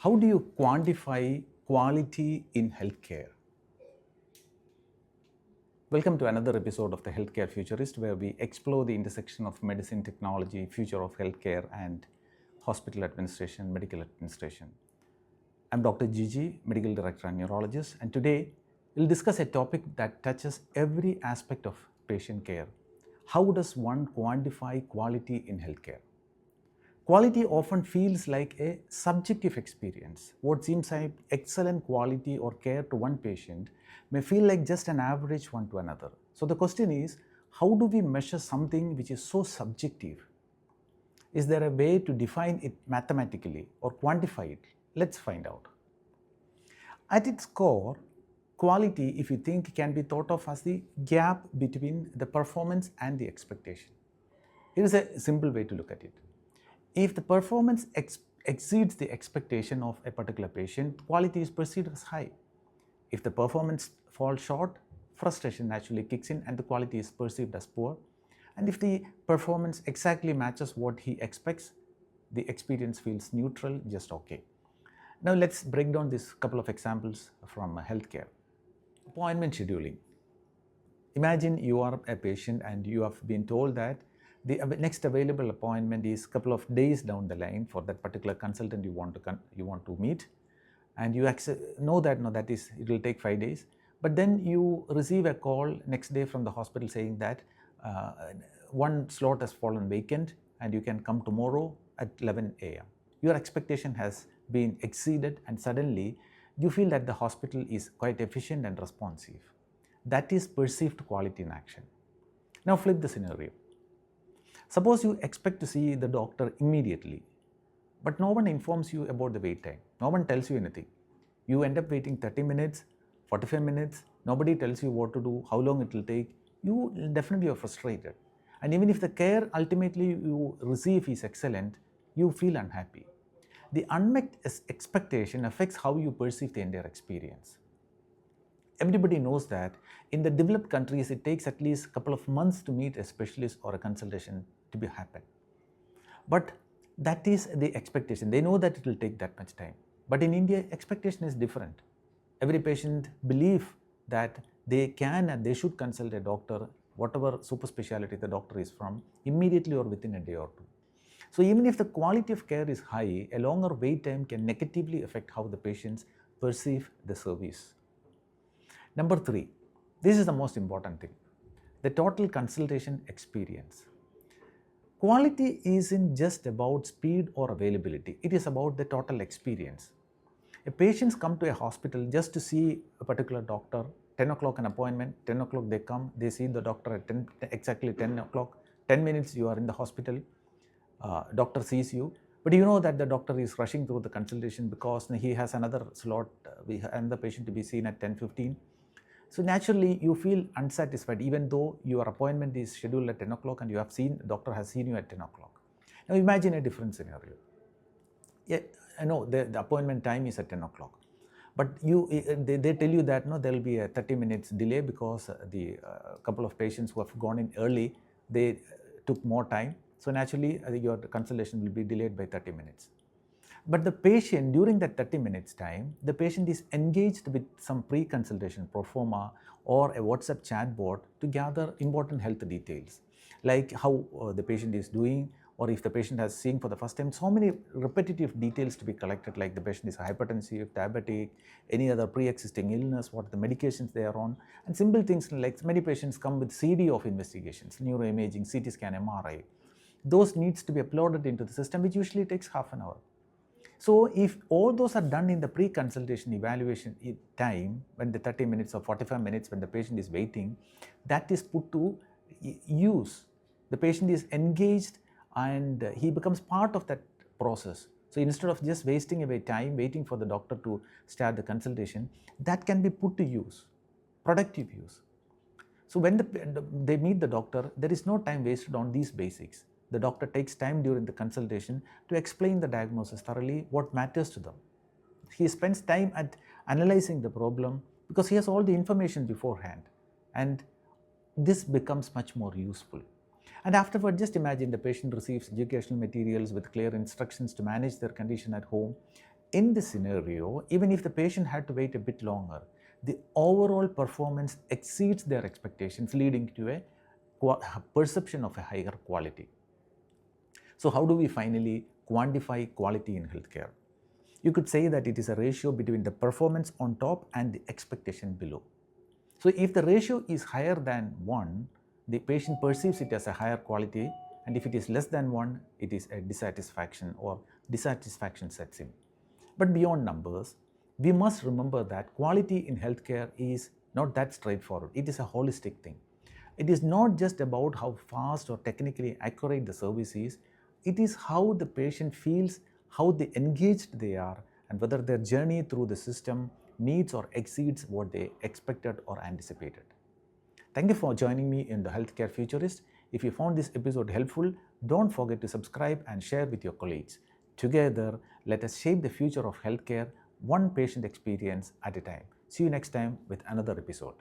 How do you quantify quality in healthcare? Welcome to another episode of the Healthcare Futurist, where we explore the intersection of medicine, technology, future of healthcare, and hospital administration, medical administration. I'm Dr. Gigi, Medical Director and Neurologist, and today we'll discuss a topic that touches every aspect of patient care. How does one quantify quality in healthcare? Quality often feels like a subjective experience. What seems like excellent quality or care to one patient may feel like just an average one to another. So the question is, how do we measure something which is so subjective? Is there a way to define it mathematically or quantify it? Let's find out. At its core, quality, if you think, can be thought of as the gap between the performance and the expectation. Here is a simple way to look at it. If the performance exceeds the expectation of a particular patient, quality is perceived as high. If the performance falls short, frustration naturally kicks in and the quality is perceived as poor. And if the performance exactly matches what he expects, the experience feels neutral, just okay. Now let's break down this couple of examples from healthcare. Appointment scheduling. Imagine you are a patient and you have been told that the next available appointment is a couple of days down the line for that particular consultant you want to meet, and you know that it will take 5 days. But then you receive a call next day from the hospital saying that one slot has fallen vacant and you can come tomorrow at 11 a.m. Your expectation has been exceeded and suddenly you feel that the hospital is quite efficient and responsive. That is perceived quality in action. Now flip the scenario. Suppose you expect to see the doctor immediately, but no one informs you about the wait time. No one tells you anything. You end up waiting 30 minutes, 45 minutes. Nobody tells you what to do, how long it will take. You definitely are frustrated. And even if the care ultimately you receive is excellent, you feel unhappy. The unmet expectation affects how you perceive the entire experience. Everybody knows that in the developed countries, it takes at least a couple of months to meet a specialist or a consultation to happen. But that is the expectation. They know that it will take that much time. But in India, expectation is different. Every patient believes that they can and they should consult a doctor, whatever super specialty the doctor is from, immediately or within a day or two. So even if the quality of care is high, a longer wait time can negatively affect how the patients perceive the service. Number 3, this is the most important thing, the total consultation experience. Quality isn't just about speed or availability, it is about the total experience. A patients come to a hospital just to see a particular doctor, 10 o'clock an appointment, 10 o'clock they come, they see the doctor at exactly 10 o'clock, 10 minutes you are in the hospital, doctor sees you, but you know that the doctor is rushing through the consultation because he has another slot, another patient to be seen at 10:15. So naturally you feel unsatisfied even though your appointment is scheduled at 10 o'clock and the doctor has seen you at 10 o'clock. Now imagine a different scenario. Yeah, I know the appointment time is at 10 o'clock. But they tell you that there will be a 30 minutes delay because the couple of patients who have gone in early, they took more time. So naturally your consultation will be delayed by 30 minutes. But the patient, during that 30 minutes time, the patient is engaged with some pre-consultation pro forma or a WhatsApp chat bot to gather important health details, like how the patient is doing, or if the patient has seen for the first time. So many repetitive details to be collected, like the patient is hypertensive, diabetic, any other pre-existing illness, what are the medications they are on, and simple things like many patients come with CD of investigations, neuroimaging, CT scan, MRI. Those needs to be uploaded into the system, which usually takes half an hour. So if all those are done in the pre-consultation evaluation time, when the 30 minutes or 45 minutes when the patient is waiting, that is put to use. The patient is engaged and he becomes part of that process. So instead of just wasting away time waiting for the doctor to start the consultation, that can be put to use, productive use. So when they meet the doctor, there is no time wasted on these basics. The doctor takes time during the consultation to explain the diagnosis thoroughly, what matters to them. He spends time at analyzing the problem because he has all the information beforehand, and this becomes much more useful. And afterward, just imagine the patient receives educational materials with clear instructions to manage their condition at home. In this scenario, even if the patient had to wait a bit longer, the overall performance exceeds their expectations, leading to a perception of a higher quality. So how do we finally quantify quality in healthcare? You could say that it is a ratio between the performance on top and the expectation below. So if the ratio is higher than 1, the patient perceives it as a higher quality, and if it is less than 1, it is a dissatisfaction, or dissatisfaction sets in. But beyond numbers, we must remember that quality in healthcare is not that straightforward. It is a holistic thing. It is not just about how fast or technically accurate the service is, it is how the patient feels, how engaged they are, and whether their journey through the system meets or exceeds what they expected or anticipated. Thank you for joining me in the Healthcare Futurist. If you found this episode helpful, don't forget to subscribe and share with your colleagues. Together, let us shape the future of healthcare one patient experience at a time. See you next time with another episode.